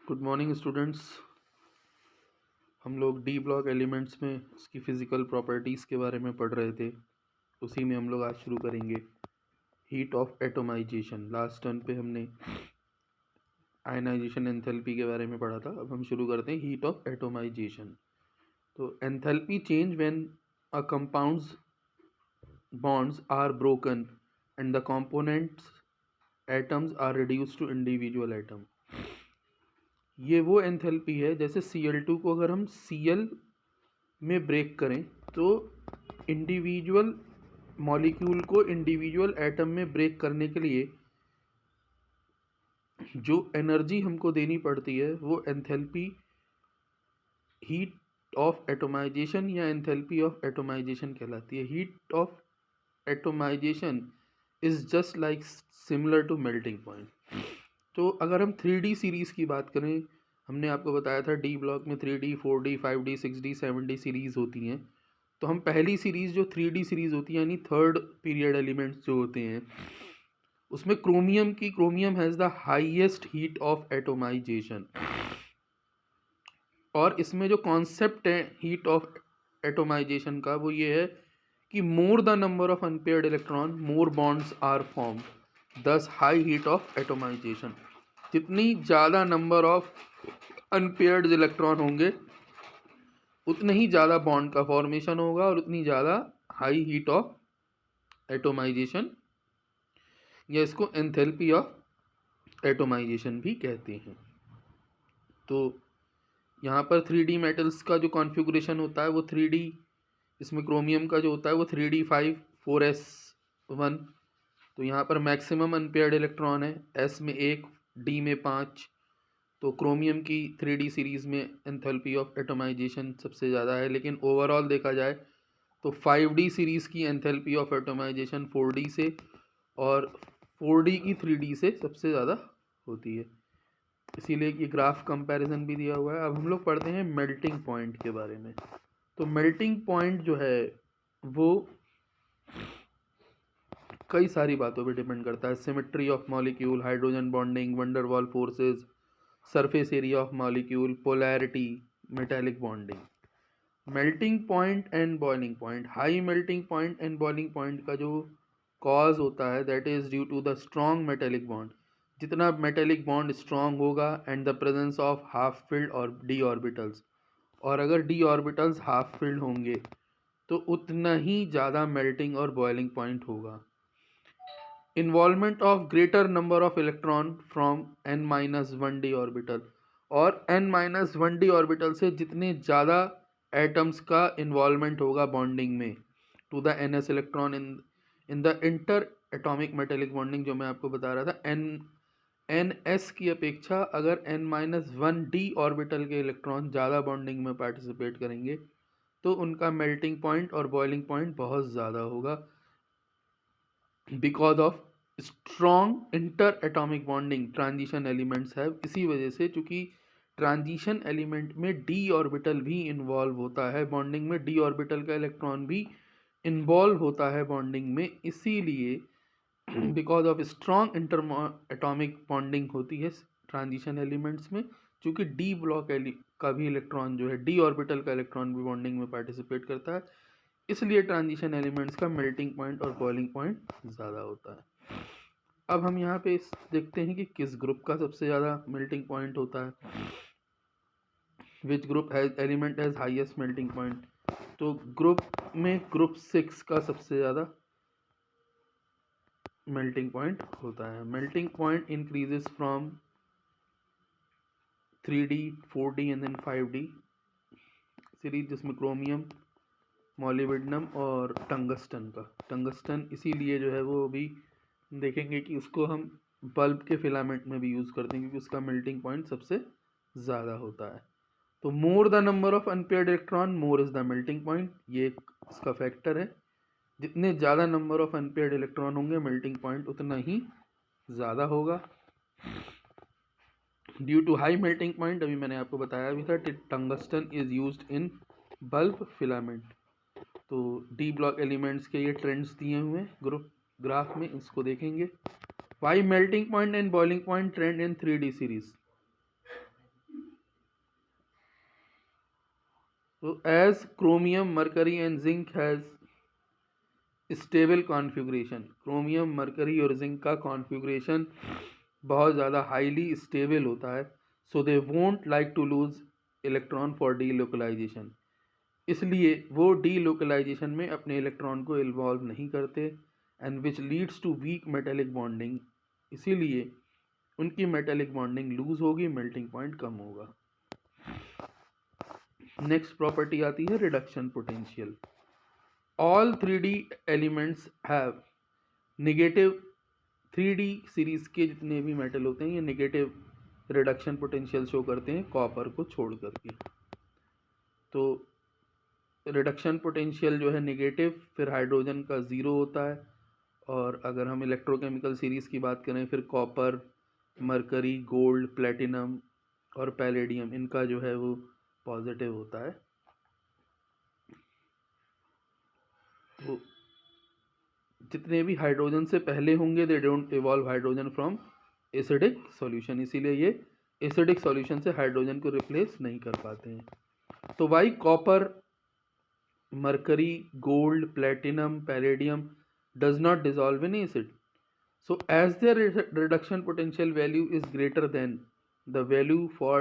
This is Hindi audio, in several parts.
Good morning students. हम लोग डी ब्लॉक एलिमेंट्स में उसकी फ़िज़िकल प्रॉपर्टीज़ के बारे में पढ़ रहे थे। उसी में हम लोग आज शुरू करेंगे heat of atomisation. Last turn पे हमने आयनाइजेशन एंथैल्पी के बारे में पढ़ा था। अब हम शुरू करते हैं हीट ऑफ एटोमाइजेशन। तो enthalpy change when a compounds bonds are broken and the components atoms are reduced to individual atom। ये वो एंथैल्पी है जैसे Cl2 को अगर हम Cl में ब्रेक करें तो इंडिविजुअल मॉलिक्यूल को इंडिविजुअल एटम में ब्रेक करने के लिए जो एनर्जी हमको देनी पड़ती है वो एंथैल्पी हीट ऑफ एटोमाइजेशन या एंथैल्पी ऑफ एटोमाइजेशन कहलाती है। Heat of atomisation is just like similar to melting point. तो अगर हम 3D सीरीज़ की बात करें, हमने आपको बताया था डी ब्लॉक में 3D 4D 5D 6D 7D series होती हैं। तो हम पहली सीरीज़ जो 3D सीरीज़ होती है यानी थर्ड पीरियड एलिमेंट्स जो होते हैं उसमें chromium has the highest heat of atomisation. और इसमें जो कॉन्सेप्ट है हीट ऑफ एटोमाइजेशन का वो ये है कि more the number of unpaired electron more bonds are formed thus high heat of atomisation. जितनी ज़्यादा नंबर ऑफ अनपेयर्ड इलेक्ट्रॉन होंगे उतने ही ज़्यादा बॉन्ड का फॉर्मेशन होगा और उतनी ज़्यादा हाई हीट ऑफ एटोमाइजेशन या इसको एंथैल्पी ऑफ एटोमाइजेशन भी कहते हैं। तो यहाँ पर 3D मेटल्स का जो कॉन्फ़िगरेशन होता है वो 3D, इसमें क्रोमियम का जो होता है वो 3D 5 4s1। तो यहाँ पर मैक्सिमम अनपेयर्ड इलेक्ट्रॉन है, S में 1 D में 5। तो क्रोमियम की 3D सीरीज़ में एंथैल्पी ऑफ एटोमाइजेशन सबसे ज़्यादा है, लेकिन ओवरऑल देखा जाए तो 5D सीरीज़ की एंथैल्पी ऑफ एटोमाइजेशन 4D से और 4D की 3D से सबसे ज़्यादा होती है। इसीलिए ये ग्राफ कंपैरिजन भी दिया हुआ है। अब हम लोग पढ़ते हैं मेल्टिंग पॉइंट के बारे में। तो मेल्टिंग पॉइंट जो है वो कई सारी बातों पे डिपेंड करता है। Symmetry of molecule, hydrogen bonding, van der Waals forces, surface area of molecule, polarity, metallic bonding. Melting point and boiling point, high melting point and boiling point का जो कॉज होता है that is due to the strong metallic bond. जितना मेटेलिक बॉन्ड स्ट्रॉन्ग होगा and the presence of half filled और डी ऑर्बिटल्स, और अगर डी ऑर्बिटल्स हाफ फिल्ड होंगे तो उतना ही ज़्यादा मेल्टिंग और बॉइलिंग पॉइंट होगा। Involvement of greater number of electron from n-1 D orbital, और n-1 डी ऑर्बिटल से जितने ज़्यादा एटम्स का इन्वॉल्वमेंट होगा बॉन्डिंग में to the ns electron in the interatomic metallic bonding जो मैं आपको बता रहा था। ns की अपेक्षा अगर n-1 डी ऑर्बिटल के इलेक्ट्रॉन ज़्यादा बॉन्डिंग में पार्टिसिपेट करेंगे तो उनका मेल्टिंग पॉइंट और बॉइलिंग पॉइंट बहुत ज़्यादा होगा because of strong inter atomic bonding transition elements है। इसी वजह से चूँकि ट्रांजिशन एलिमेंट में डी ऑर्बिटल भी इन्वॉल्व होता है बॉन्डिंग में, डी ऑर्बिटल का इलेक्ट्रॉन भी इन्वॉल्व होता है बॉन्डिंग में, इसीलिए because of strong inter atomic bonding होती है ट्रांजिशन एलिमेंट्स में। चूँकि डी ब्लॉक का भी इलेक्ट्रॉन जो है डी ऑर्बिटल का इलेक्ट्रॉन भी बॉन्डिंग में पार्टिसिपेट करता है, इसलिए ट्रांजिशन एलिमेंट्स का मेल्टिंग पॉइंट और बॉइलिंग पॉइंट ज़्यादा होता है। अब हम यहाँ पे देखते हैं कि किस ग्रुप का सबसे ज़्यादा मेल्टिंग पॉइंट होता है, which group has element has highest melting point. तो ग्रुप 6 का सबसे ज़्यादा मेल्टिंग पॉइंट होता है। Melting point increases from 3D 4D and then 5D series, जिसमें क्रोमियम, मॉलिब्डेनम और टंगस्टन इसीलिए जो है वो अभी देखेंगे कि उसको हम बल्ब के फिलामेंट में भी यूज़ करते हैं क्योंकि उसका मेल्टिंग पॉइंट सबसे ज़्यादा होता है। तो more the number of unpaired electron more is the melting point, ये इसका फैक्टर है। जितने ज़्यादा नंबर ऑफ अनपेयर्ड इलेक्ट्रॉन होंगे मेल्टिंग पॉइंट उतना ही ज़्यादा होगा। Due to high melting point, अभी मैंने आपको बताया भी था, tungsten is used in bulb filament. तो डी ब्लॉक एलिमेंट्स के ये ट्रेंड्स दिए हुए हैं ग्राफ में, इसको देखेंगे। Why melting point and boiling point trend in 3D series. तो as chromium mercury and zinc has stable configuration, chromium mercury और जिंक का कॉन्फ़िगरेशन बहुत ज़्यादा हाईली स्टेबल होता है, so they won't like to lose electron for delocalization, इसलिए वो डी लोकलाइजेशन में अपने इलेक्ट्रॉन को इन्वॉल्व नहीं करते, and which leads to weak metallic bonding, इसीलिए उनकी मेटेलिक बॉन्डिंग लूज होगी, मेल्टिंग पॉइंट कम होगा। नेक्स्ट प्रॉपर्टी आती है reduction potential. All 3D elements have negative, 3D series के जितने भी मेटल होते हैं ये नेगेटिव रिडक्शन पोटेंशियल शो करते हैं कॉपर को छोड़ करके। तो रिडक्शन पोटेंशियल जो है नेगेटिव, फिर हाइड्रोजन का ज़ीरो होता है, और अगर हम इलेक्ट्रोकेमिकल सीरीज़ की बात करें फिर कॉपर, मरकरी, गोल्ड, प्लेटिनम और पैलेडियम, इनका जो है वो पॉजिटिव होता है। तो जितने भी हाइड्रोजन से पहले होंगे they don't evolve hydrogen from acidic solution, इसीलिए ये एसिडिक सॉल्यूशन से हाइड्रोजन को रिप्लेस नहीं कर पाते हैं। तो Y copper, mercury, gold, platinum, palladium does not dissolve in acid. So as their reduction potential value is greater than the value for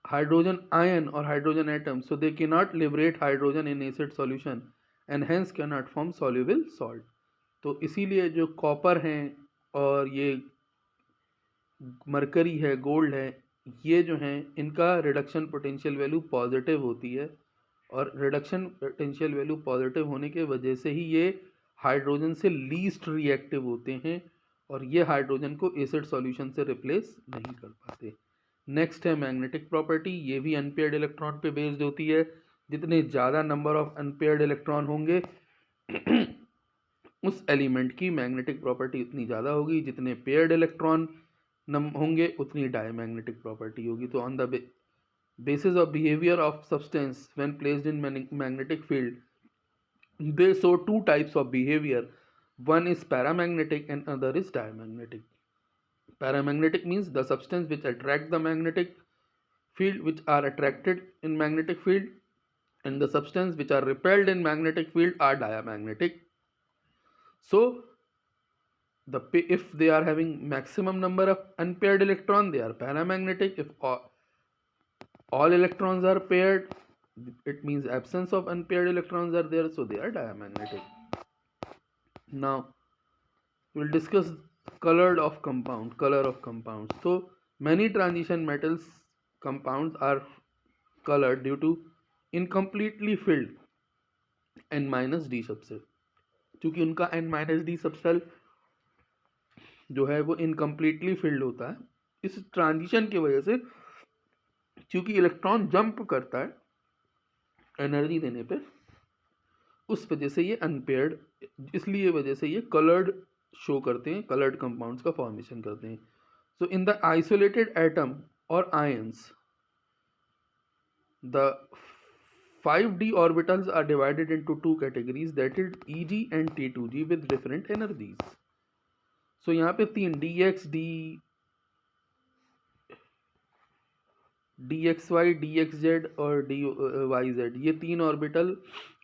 hydrogen ion or hydrogen atom, so they cannot liberate hydrogen in acid solution and hence cannot form soluble salt. तो इसीलिए जो कॉपर हैं और ये मरकरी है, गोल्ड है, ये जो हैं इनका रिडक्शन पोटेंशियल वैल्यू पॉजिटिव होती है, और रिडक्शन पोटेंशियल वैल्यू पॉजिटिव होने के वजह से ही ये हाइड्रोजन से लीस्ट रिएक्टिव होते हैं, और ये हाइड्रोजन को एसिड सॉल्यूशन से रिप्लेस नहीं कर पाते। नेक्स्ट है मैग्नेटिक प्रॉपर्टी, ये भी अनपेयर्ड इलेक्ट्रॉन पे बेस्ड होती है। जितने ज़्यादा नंबर ऑफ अनपेयर्ड इलेक्ट्रॉन होंगे उस एलिमेंट की मैग्नेटिक प्रॉपर्टी उतनी ज़्यादा होगी, जितने पेयर्ड इलेक्ट्रॉन होंगे उतनी डायमैग्नेटिक प्रॉपर्टी होगी। तो on the basis of behavior of substance when placed in magnetic field they show two types of behavior, one is paramagnetic and other is diamagnetic. Paramagnetic means the substance which attract the magnetic field which are attracted in magnetic field, and the substance which are repelled in magnetic field are diamagnetic. So if they are having maximum number of unpaired electron they are paramagnetic, if all electrons are paired, it means absence of unpaired electrons are there, so they are diamagnetic. Now we'll discuss color of compounds. So many transition metals compounds are colored due to incompletely filled n-d subshell, क्योंकि उनका n-d सबसेल जो है वो इनकम्प्लीटली फिल्ड होता है। इस ट्रांजिशन की वजह से क्योंकि इलेक्ट्रॉन जंप करता है एनर्जी देने पे, उस वजह से ये अनपेयर्ड, इसलिए वजह से ये कलर्ड शो करते हैं, कलर्ड कंपाउंड्स का फॉर्मेशन करते हैं। सो इन द आइसोलेटेड एटम और ions the 5d orbitals are divided into two categories, that is Eg and T2g with different energies. So यहाँ पे तीन dx, dxy, dxz और dyz, ये तीन ऑर्बिटल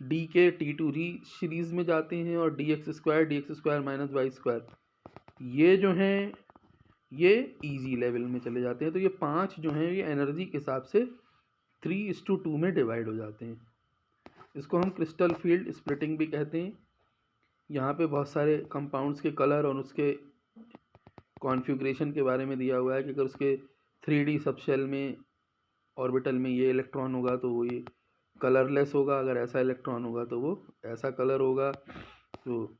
d के T2g सीरीज में जाते हैं, और dx square minus Y square ये जो हैं ये ईजी लेवल में चले जाते हैं। तो ये पांच जो हैं ये एनर्जी के हिसाब से 3:2 में डिवाइड हो जाते हैं। इसको हम क्रिस्टल फील्ड स्प्लिटिंग भी कहते हैं। यहाँ पे बहुत सारे कंपाउंड्स के कलर और उसके कॉन्फ़िगरेशन के बारे में दिया हुआ है कि अगर उसके 3D सबशेल में ऑर्बिटल में ये इलेक्ट्रॉन होगा तो वो ये कलरलेस होगा, अगर ऐसा इलेक्ट्रॉन होगा तो वो ऐसा कलर होगा। तो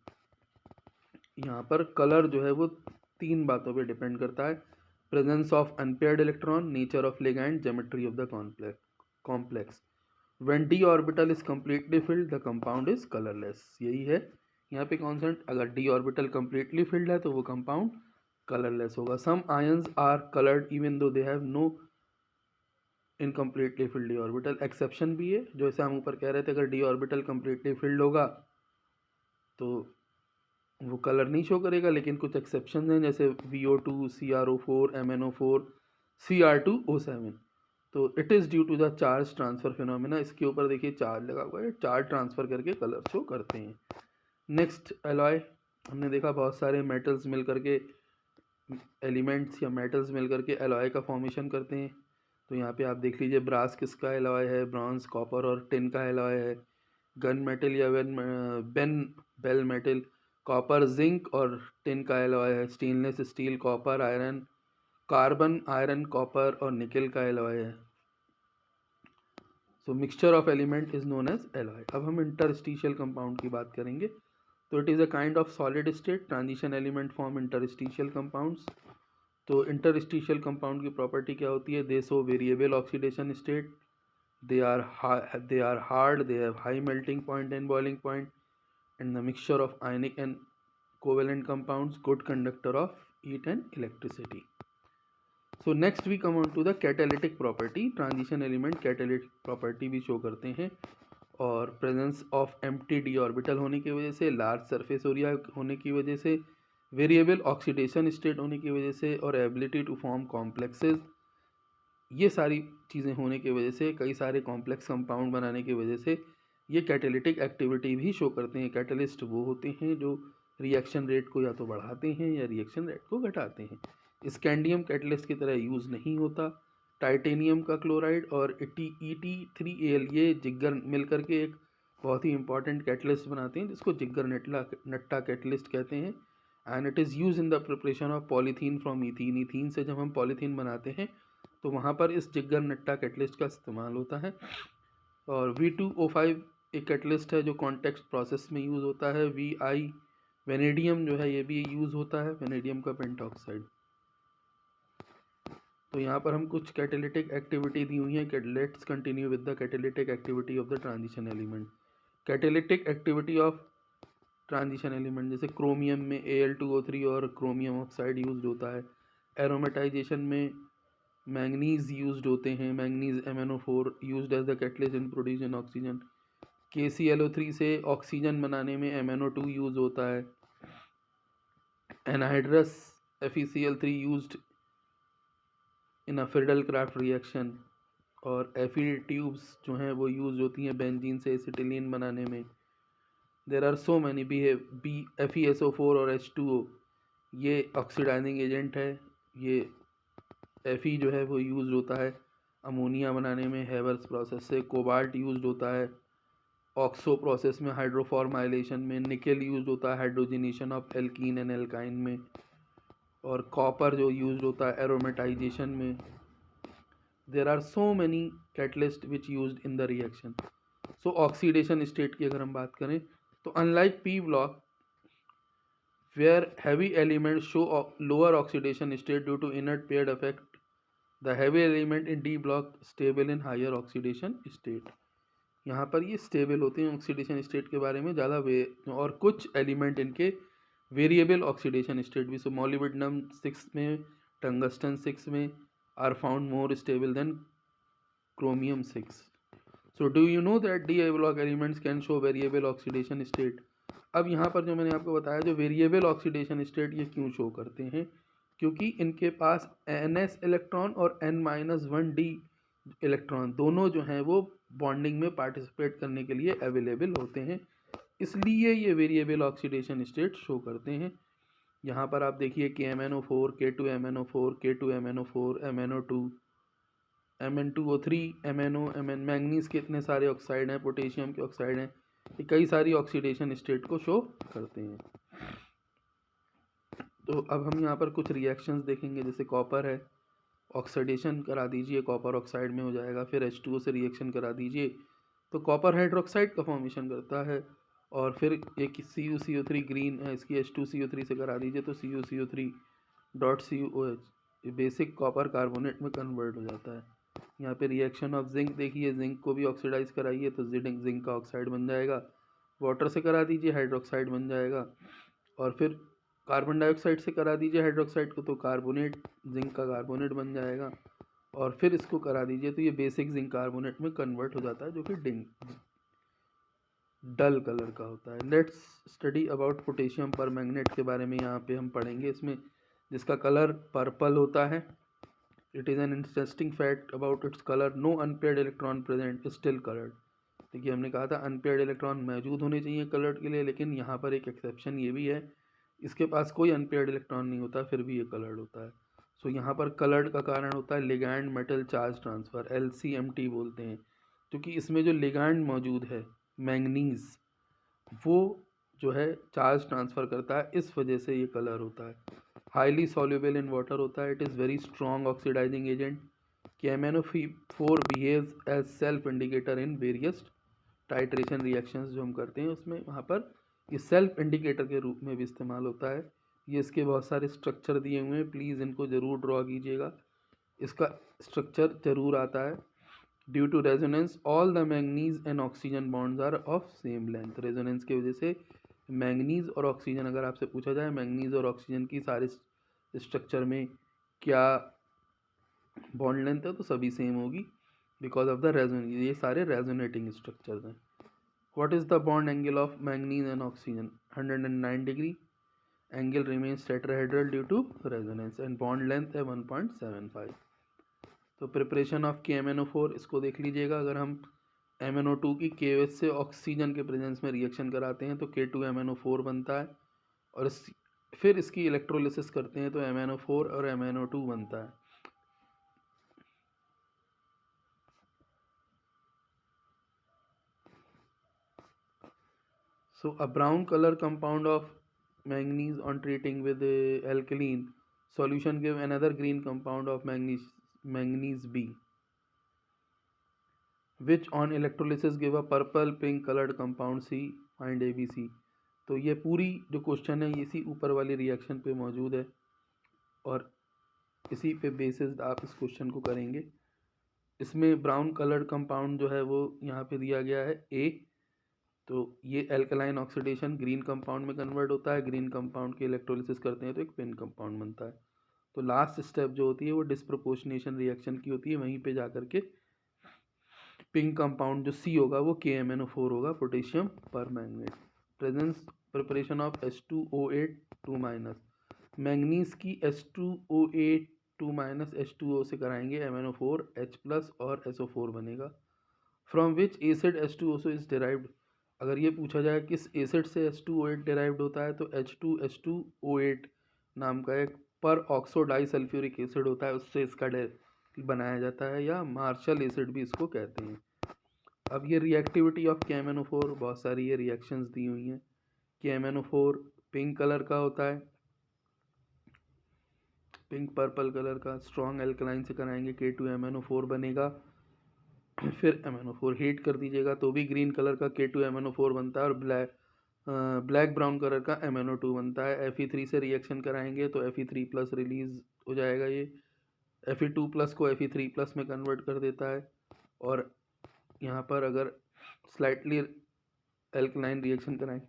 यहाँ पर कलर जो है वो तीन बातों पे डिपेंड करता है, presence of unpaired electron, nature of ligand, geometry of the complex. When d orbital is completely filled the compound is colourless. यही है यहाँ पे कॉन्सेप्ट, अगर d ऑर्बिटल कम्प्लीटली फिल्ड है तो वो कंपाउंड कलरलेस होगा। Some ions are coloured even though they have no incompletely filled d orbital, exception भी है, जो जैसे हम ऊपर कह रहे थे अगर d ऑर्बिटल कम्प्लीटली फिल्ड होगा तो वो कलर नहीं शो करेगा, लेकिन कुछ एक्सेप्शन हैं जैसे VO2, CrO4, MnO4, Cr2O7। तो it is due to the charge transfer phenomena. इसके ऊपर देखिए चार्ज लगा हुआ है, चार्ज ट्रांसफ़र करके कलर शो करते हैं। नेक्स्ट एलॉय, हमने देखा बहुत सारे मेटल्स मिल करके, एलिमेंट्स या मेटल्स मिल करके एलॉय का फॉर्मेशन करते हैं। तो यहाँ पे आप देख लीजिए ब्रास किसका एलॉय है, ब्रॉन्ज, कॉपर और टिन का एलॉय है। गन मेटल या बेल मेटल कॉपर, जिंक और टिन का एलॉय है। Stainless steel copper, iron, carbon, iron, copper और निकल का एलॉय है। So mixture of element is known as alloy. अब हम इंटरस्टिशियल कंपाउंड की बात करेंगे। तो it is a kind of solid state transition element form interstitial compounds. तो इंटरस्टिशियल कंपाउंड की प्रॉपर्टी क्या होती है? दे show variable oxidation state, they are hard, they have high melting point and boiling point, and the mixture of ionic and covalent compounds, good conductor of heat and electricity. So next we come on to the catalytic property. Transition element catalytic property भी show करते हैं, और presence of empty d orbital होने की वजह से, large surface area होने की वजह से, variable oxidation state होने की वजह से, और ability to form complexes, ये सारी चीज़ें होने की वजह से, कई सारे कॉम्प्लेक्स कंपाउंड बनाने की वजह से ये कैटेलिटिक एक्टिविटी भी शो करते हैं। कैटलिस्ट वो होते हैं जो रिएक्शन रेट को या तो बढ़ाते हैं या रिएक्शन रेट को घटाते हैं। स्कैंडियम कैटलिस्ट की तरह यूज़ नहीं होता। टाइटेनियम का क्लोराइड और ET3Al ये जिगर मिल करके एक बहुत ही इंपॉर्टेंट कैटलिस्ट बनाते हैं जिसको जिगर नट्टा कैटलिस्ट कहते हैं। And it is use in the preparation of polythene from ethene. Ethene से जब हम पॉलीथीन बनाते हैं तो वहाँ पर इस जिगर नट्टा कैटलिस्ट का इस्तेमाल होता है। और V2O5 एक कैटलिस्ट है जो कॉन्टेक्स्ट प्रोसेस में यूज़ होता है। VI वेनेडियम जो है ये भी यूज़ होता है, वेनेडियम का पेंटॉक्साइड। तो यहाँ पर हम कुछ कैटेलिटिक एक्टिविटी दी हुई है। Let's continue with the catalytic activity of the transition element. Catalytic activity of transition element, जैसे क्रोमियम में Al2O3 और क्रोमियम ऑक्साइड यूज होता है। एरोमेटाइजेशन में मैंगनीज यूज्ड होते हैं। Manganese MnO4 used as the catalyst in producing oxygen. KClO3 से ऑक्सीजन बनाने में MnO2 यूज होता है। Anhydrous FeCl3 used in a Friedel Crafts reaction. और Fe ट्यूब्स जो हैं वो यूज होती हैं बेंजीन से एसिटिलीन बनाने में। There are so many FeSO4 और H2O ये ऑक्सीडाइजिंग एजेंट है। ये Fe जो है वो यूज होता है अमोनिया बनाने में हेवर्स प्रोसेस से। कोबाल्ट यूज होता है ऑक्सो प्रोसेस में हाइड्रोफॉर्माइलेशन में। निकेल यूज होता है hydrogenation of alkene and alkyne में। और कॉपर जो यूज होता है एरोमेटाइजेशन में। There are so many catalyst which used in the reaction. So oxidation state की अगर हम बात करें तो unlike P block where heavy elements show lower oxidation state due to inert paired effect, the heavy element in D block stable in higher oxidation state. यहाँ पर ये स्टेबल होते हैं ऑक्सीडेशन स्टेट के बारे में ज़्यादा और कुछ एलिमेंट इनके वेरिएबल ऑक्सीडेशन स्टेट भी। सो मोलिब्डेनम 6 में, टंगस्टन 6 में are found more stable than chromium 6. So do you know that d block elements can show variable oxidation state. अब यहाँ पर जो मैंने आपको बताया जो वेरिएबल ऑक्सीडेशन स्टेट ये क्यों शो करते हैं, क्योंकि इनके पास NS इलेक्ट्रॉन और N-1D इलेक्ट्रॉन दोनों जो हैं वो बॉन्डिंग में पार्टिसिपेट करने के लिए अवेलेबल होते हैं, इसलिए ये वेरिएबल ऑक्सीडेशन स्टेट शो करते हैं। यहाँ पर आप देखिए KMnO4, K2MnO4, K2MnO4, MnO2, Mn2O3, MnO, manganese के इतने सारे ऑक्साइड हैं, पोटेशियम के ऑक्साइड हैं, ये कई सारी ऑक्सीडेशन स्टेट को शो करते हैं। तो अब हम यहाँ पर कुछ रिएक्शंस देखेंगे। जैसे कॉपर है, ऑक्सीडेशन करा दीजिए कॉपर ऑक्साइड में हो जाएगा। फिर H2O से रिएक्शन करा दीजिए तो कॉपर हाइड्रोक्साइड का फॉर्मेशन करता है। और फिर एक CuCO3 ग्रीन है, इसकी H2CO3 से करा दीजिए तो CuCO3.CuOH बेसिक कॉपर कार्बोनेट में कन्वर्ट हो जाता है। यहाँ पे रिएक्शन ऑफ जिंक देखिए, जिंक को भी ऑक्सीडाइज कराइए तो जिंक का ऑक्साइड बन जाएगा। वाटर से करा दीजिए हाइड्रोक्साइड बन जाएगा। और फिर कार्बन डाइऑक्साइड से करा दीजिए हाइड्रोक्साइड को तो कार्बोनेट, जिंक का कार्बोनेट बन जाएगा। और फिर इसको करा दीजिए तो ये बेसिक जिंक कार्बोनेट में कन्वर्ट हो जाता है जो कि डल कलर का होता है। Let's study about potassium permanganate के बारे में यहाँ पे हम पढ़ेंगे इसमें, जिसका कलर पर्पल होता है। It is an interesting fact about its colour, no unpaired electron present still coloured. देखिए हमने कहा था अनपेयर्ड इलेक्ट्रॉन मौजूद होने चाहिए कलर्ड के लिए, लेकिन यहाँ पर एक एक्सेप्शन ये भी है, इसके पास कोई अनपेयर्ड इलेक्ट्रॉन नहीं होता फिर भी ये कलर्ड होता है। सो यहाँ पर कलर्ड का कारण होता है ligand metal charge transfer, LCMT बोलते हैं, क्योंकि इसमें जो लिगैंड मौजूद है मैंगनीज़, वो जो है चार्ज ट्रांसफ़र करता है, इस वजह से ये कलर होता है। हाईली सॉल्युबल इन वाटर होता है, it is very strong oxidising agent. KMnO4 behaves as self indicator in various titration reactions जो हम करते हैं उसमें, वहाँ पर ये सेल्फ इंडिकेटर के रूप में भी इस्तेमाल होता है। ये इसके बहुत सारे स्ट्रक्चर दिए हुए हैं, प्लीज़ इनको ज़रूर ड्रॉ कीजिएगा, इसका स्ट्रक्चर ज़रूर आता है। Due to resonance all the manganese and oxygen bonds are of same length. Resonance की वजह से मैंगनीज और ऑक्सीजन, अगर आपसे पूछा जाए मैंगनीज और ऑक्सीजन की सारे स्ट्रक्चर में क्या बॉन्ड लेंथ है, तो सभी सेम होगी बिकॉज ऑफ द रेजोन, ये सारे रेजोनेटिंग स्ट्रक्चर्स हैं। What is the bond angle of manganese and oxygen? 109 degree. Angle remains tetrahedral due to resonance and bond length है 1.75। तो प्रिपरेशन ऑफ KMnO4 इसको देख लीजिएगा। अगर हम MnO2 की KOH से ऑक्सीजन के प्रेजेंस में रिएक्शन कराते हैं तो K2MnO4 बनता है, और फिर इसकी इलेक्ट्रोलिसिस करते हैं तो MnO4 और MnO2 बनता है। So a brown color compound of manganese on treating with alkaline solution give another green compound of manganese B, which on electrolysis give a purple pink colored compound C, find ABC। तो ये पूरी जो क्वेश्चन है इसी ऊपर वाली रिएक्शन पे मौजूद है और इसी पे बेसिस आप इस क्वेश्चन को करेंगे। इसमें ब्राउन कलर्ड कंपाउंड जो है वो यहाँ पे दिया गया है A, तो ये एल्कलाइन ऑक्सीडेशन ग्रीन कंपाउंड में कन्वर्ट होता है, ग्रीन कंपाउंड की इलेक्ट्रोलिसिस करते हैं तो एक पिंक कंपाउंड बनता है। तो लास्ट स्टेप जो होती है वो डिस्प्रोपोर्शनेशन रिएक्शन की होती है, वहीं पे जाकर के पिंक कंपाउंड जो सी होगा वो KMnO4 होगा, potassium permanganate. Presence preparation of H2O8 2-, manganese की H2O8 2- H2O से कराएंगे MnO4 H+ और SO4 बनेगा। From which acid H2O is derived? अगर ये पूछा जाए किस एसिड से H2O8 डिराइव्ड होता है तो H2H2O8 नाम का एक पर ऑक्सो डाइसल्फ्यूरिक एसिड होता है, उससे इसका बनाया जाता है, या मार्शल एसिड भी इसको कहते हैं। अब ये रिएक्टिविटी ऑफ KMnO4, बहुत सारी ये रिएक्शंस दी हुई हैं। KMnO4 पिंक कलर का होता है, पिंक पर्पल कलर का, स्ट्रॉन्ग एल्कलाइन से कराएंगे K2MnO4 बनेगा। फिर MnO4 हीट कर दीजिएगा तो भी ग्रीन कलर का K2MnO4 बनता है, और ब्लैक ब्राउन कलर का MnO2 बनता है। Fe3 से रिएक्शन कराएंगे तो Fe3+ रिलीज हो जाएगा, ये Fe2+ को Fe3+ में कन्वर्ट कर देता है, और यहाँ पर अगर स्लाइटली एल्कलाइन रिएक्शन कराएं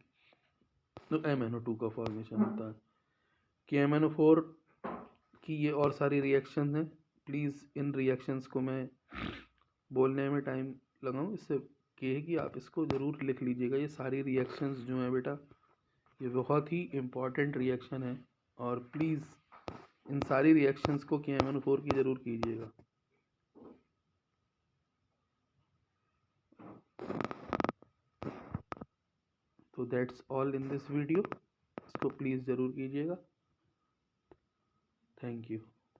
तो MnO2 का फॉर्मेशन होता है। KMnO4 की ये और सारी रिएक्शन हैं, प्लीज़ इन रिएक्शंस को मैं बोलने में टाइम लगाऊं, इससे ये है कि आप इसको ज़रूर लिख लीजिएगा। ये सारी रिएक्शंस जो हैं बेटा ये बहुत ही इम्पॉर्टेंट रिएक्शन है, और प्लीज़ इन सारी रिएक्शंस को KMnO4 की ज़रूर कीजिएगा। तो that's all in this video, इसको प्लीज़ ज़रूर कीजिएगा। Thank you.